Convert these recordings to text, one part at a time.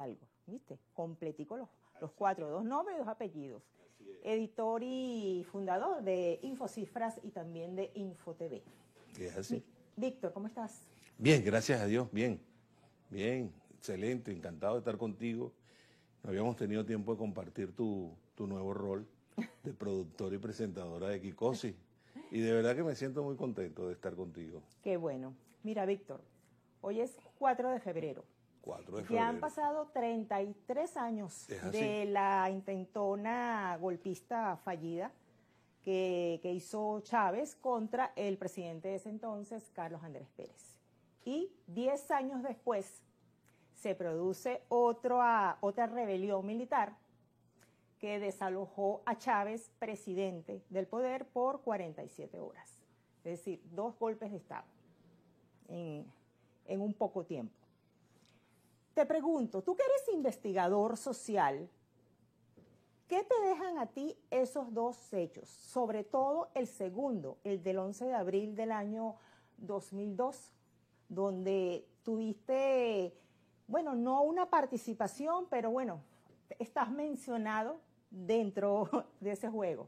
algo, ¿viste? Completico los cuatro, 2 nombres y 2 apellidos. Editor y fundador de Infocifras y también de InfoTV. Es así. Víctor, ¿cómo estás? Bien, gracias a Dios, bien. Bien, excelente, encantado de estar contigo. No habíamos tenido tiempo de compartir tu nuevo rol de productora y presentadora de Kikosi. Y de verdad que me siento muy contento de estar contigo. Qué bueno. Mira, Víctor, hoy es 4 de febrero. 4 de febrero. Ya han pasado 33 años de la intentona golpista fallida que hizo Chávez contra el presidente de ese entonces, Carlos Andrés Pérez. Y 10 años después se produce otra rebelión militar que desalojó a Chávez, presidente del poder, por 47 horas. Es decir, 2 golpes de Estado en un poco tiempo. Te pregunto, tú que eres investigador social, ¿qué te dejan a ti esos 2 hechos? Sobre todo el segundo, el del 11 de abril del año 2002, donde tuviste, bueno, no una participación, pero bueno, estás mencionado dentro de ese juego.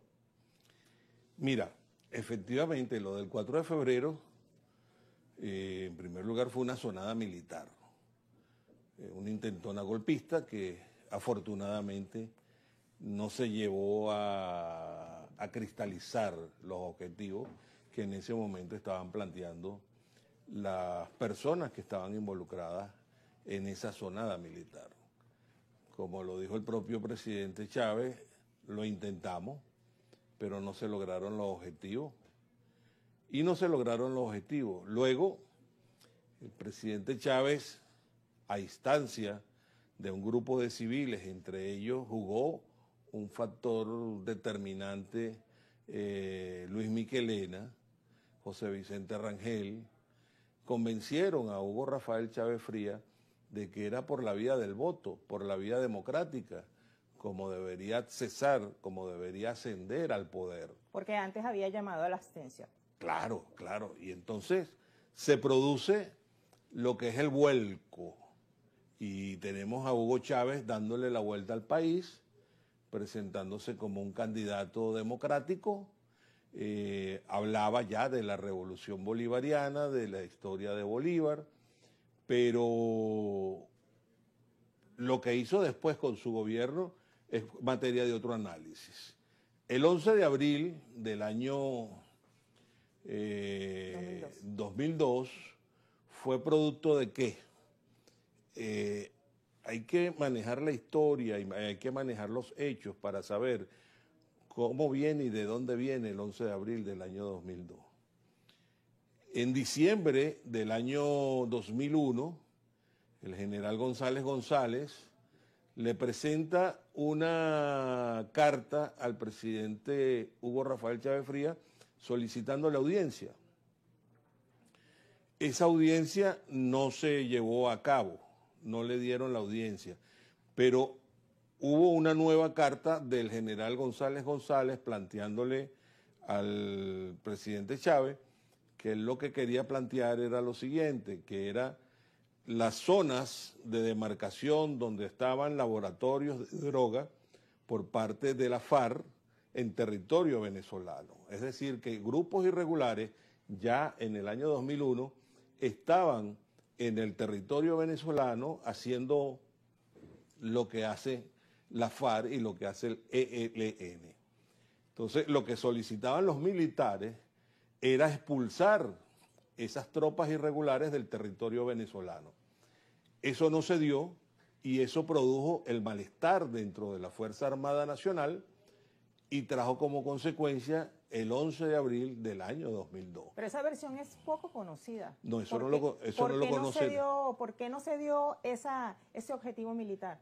Mira, efectivamente, lo del 4 de febrero, en primer lugar, fue una sonada militar. Una intentona golpista que afortunadamente no se llevó a cristalizar los objetivos que en ese momento estaban planteando las personas que estaban involucradas en esa sonada militar. Como lo dijo el propio presidente Chávez, lo intentamos, pero no se lograron los objetivos. Y no se lograron los objetivos. Luego, el presidente Chávez, a instancia de un grupo de civiles, entre ellos jugó un factor determinante Luis Michelena, José Vicente Rangel, convencieron a Hugo Rafael Chávez Frías de que era por la vía del voto, por la vía democrática, como debería cesar, como debería ascender al poder. Porque antes había llamado a la abstención. Claro, claro. Y entonces se produce lo que es el vuelco. Y tenemos a Hugo Chávez dándole la vuelta al país, presentándose como un candidato democrático. Hablaba ya de la revolución bolivariana, de la historia de Bolívar, pero lo que hizo después con su gobierno es materia de otro análisis. El 11 de abril del año 2002 fue producto de ¿qué? Hay que manejar la historia y hay que manejar los hechos para saber cómo viene y de dónde viene el 11 de abril del año 2002. En diciembre del año 2001, el general González González le presenta una carta al presidente Hugo Rafael Chávez Frías solicitando la audiencia. Esa audiencia no se llevó a cabo, no le dieron la audiencia, pero hubo una nueva carta del general González González planteándole al presidente Chávez que él lo que quería plantear era lo siguiente, que era las zonas de demarcación donde estaban laboratorios de droga por parte de la FARC en territorio venezolano. Es decir, que grupos irregulares ya en el año 2001 estaban en el territorio venezolano haciendo lo que hace la FARC y lo que hace el ELN. Entonces, lo que solicitaban los militares era expulsar esas tropas irregulares del territorio venezolano. Eso no se dio y eso produjo el malestar dentro de la Fuerza Armada Nacional y trajo como consecuencia el 11 de abril del año 2002. Pero esa versión es poco conocida. No, eso no lo conoce. ¿Por qué no se dio ese objetivo militar?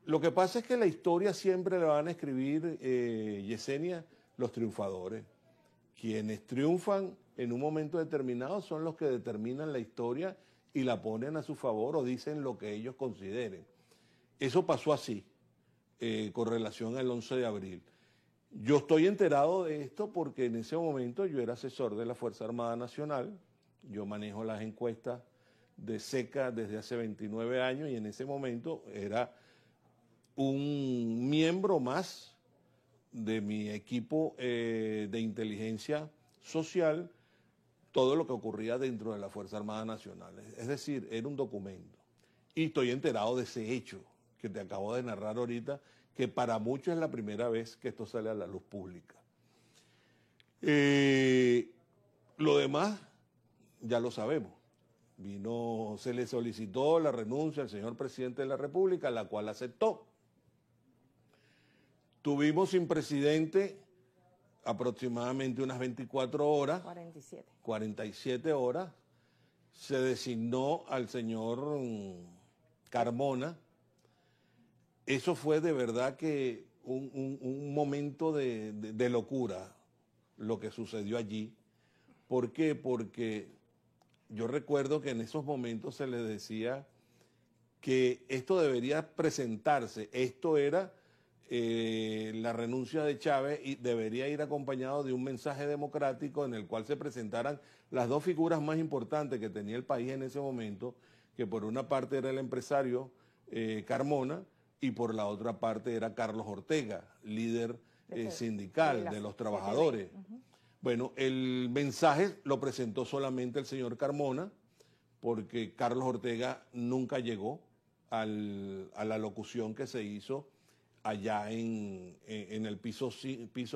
Lo que pasa es que la historia siempre la van a escribir, Yesenia, los triunfadores. Quienes triunfan en un momento determinado son los que determinan la historia y la ponen a su favor o dicen lo que ellos consideren. Eso pasó así, con relación al 11 de abril. Yo estoy enterado de esto porque en ese momento yo era asesor de la Fuerza Armada Nacional, yo manejo las encuestas de SECA desde hace 29 años y en ese momento era un miembro más de mi equipo de inteligencia social, todo lo que ocurría dentro de la Fuerza Armada Nacional. Es decir, era un documento. Y estoy enterado de ese hecho que te acabo de narrar ahorita, que para muchos es la primera vez que esto sale a la luz pública. Lo demás ya lo sabemos. Se le solicitó la renuncia al señor presidente de la República, la cual aceptó. Tuvimos sin presidente aproximadamente unas 24 horas. 47 horas. Se designó al señor Carmona. Eso fue de verdad que un momento de locura lo que sucedió allí. ¿Por qué? Porque yo recuerdo que en esos momentos se le decía que esto debería presentarse, esto era la renuncia de Chávez y debería ir acompañado de un mensaje democrático en el cual se presentaran las dos figuras más importantes que tenía el país en ese momento, que por una parte era el empresario Carmona y por la otra parte era Carlos Ortega, líder sindical de los trabajadores. Bueno, el mensaje lo presentó solamente el señor Carmona, porque Carlos Ortega nunca llegó a la locución que se hizo allá en el piso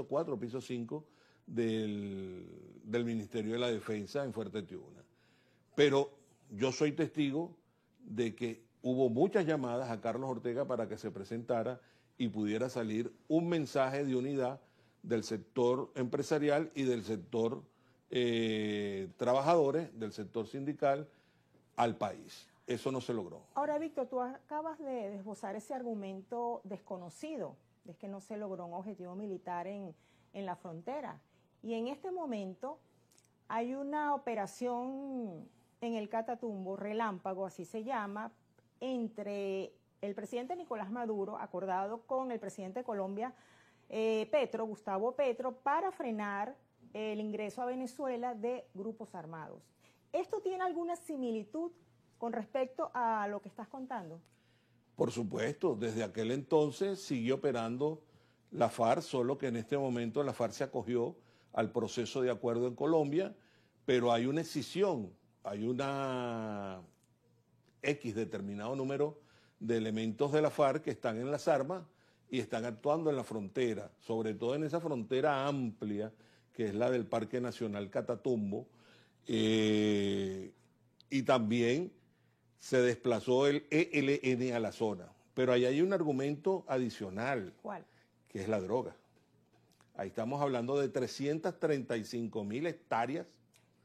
4, piso 5 del Ministerio de la Defensa en Fuerte Tiuna. Pero yo soy testigo de que hubo muchas llamadas a Carlos Ortega para que se presentara y pudiera salir un mensaje de unidad del sector empresarial y del sector trabajadores, del sector sindical al país. Eso no se logró. Ahora, Víctor, tú acabas de esbozar ese argumento desconocido, de que no se logró un objetivo militar en la frontera. Y en este momento hay una operación en el Catatumbo, Relámpago, así se llama, entre el presidente Nicolás Maduro, acordado con el presidente de Colombia, Gustavo Petro, para frenar el ingreso a Venezuela de grupos armados. ¿Esto tiene alguna similitud con respecto a lo que estás contando? Por supuesto, desde aquel entonces siguió operando la FARC, solo que en este momento la FARC se acogió al proceso de acuerdo en Colombia, pero hay una escisión, hay una X determinado número de elementos de la FARC que están en las armas y están actuando en la frontera, sobre todo en esa frontera amplia que es la del Parque Nacional Catatumbo, y también se desplazó el ELN a la zona. Pero ahí hay un argumento adicional. ¿Cuál? Que es la droga. Ahí estamos hablando de 335.000 hectáreas.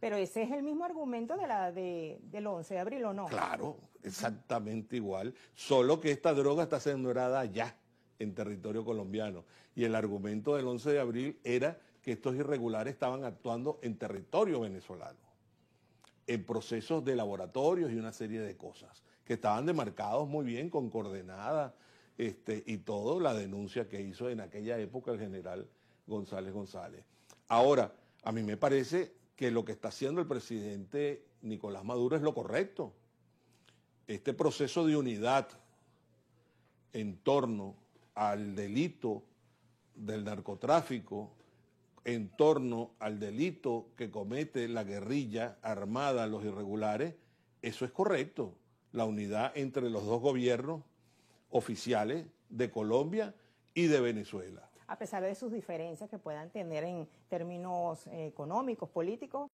Pero ese es el mismo argumento del 11 de abril, ¿o no? Claro, exactamente igual, solo que esta droga está sembrada allá, en territorio colombiano. Y el argumento del 11 de abril era que estos irregulares estaban actuando en territorio venezolano, en procesos de laboratorios y una serie de cosas, que estaban demarcados muy bien, con coordenadas y todo, la denuncia que hizo en aquella época el general González González. Ahora, a mí me parece que lo que está haciendo el presidente Nicolás Maduro es lo correcto. Este proceso de unidad en torno al delito del narcotráfico, en torno al delito que comete la guerrilla armada, los irregulares, eso es correcto. La unidad entre los dos gobiernos oficiales de Colombia y de Venezuela. A pesar de sus diferencias que puedan tener en términos económicos, políticos,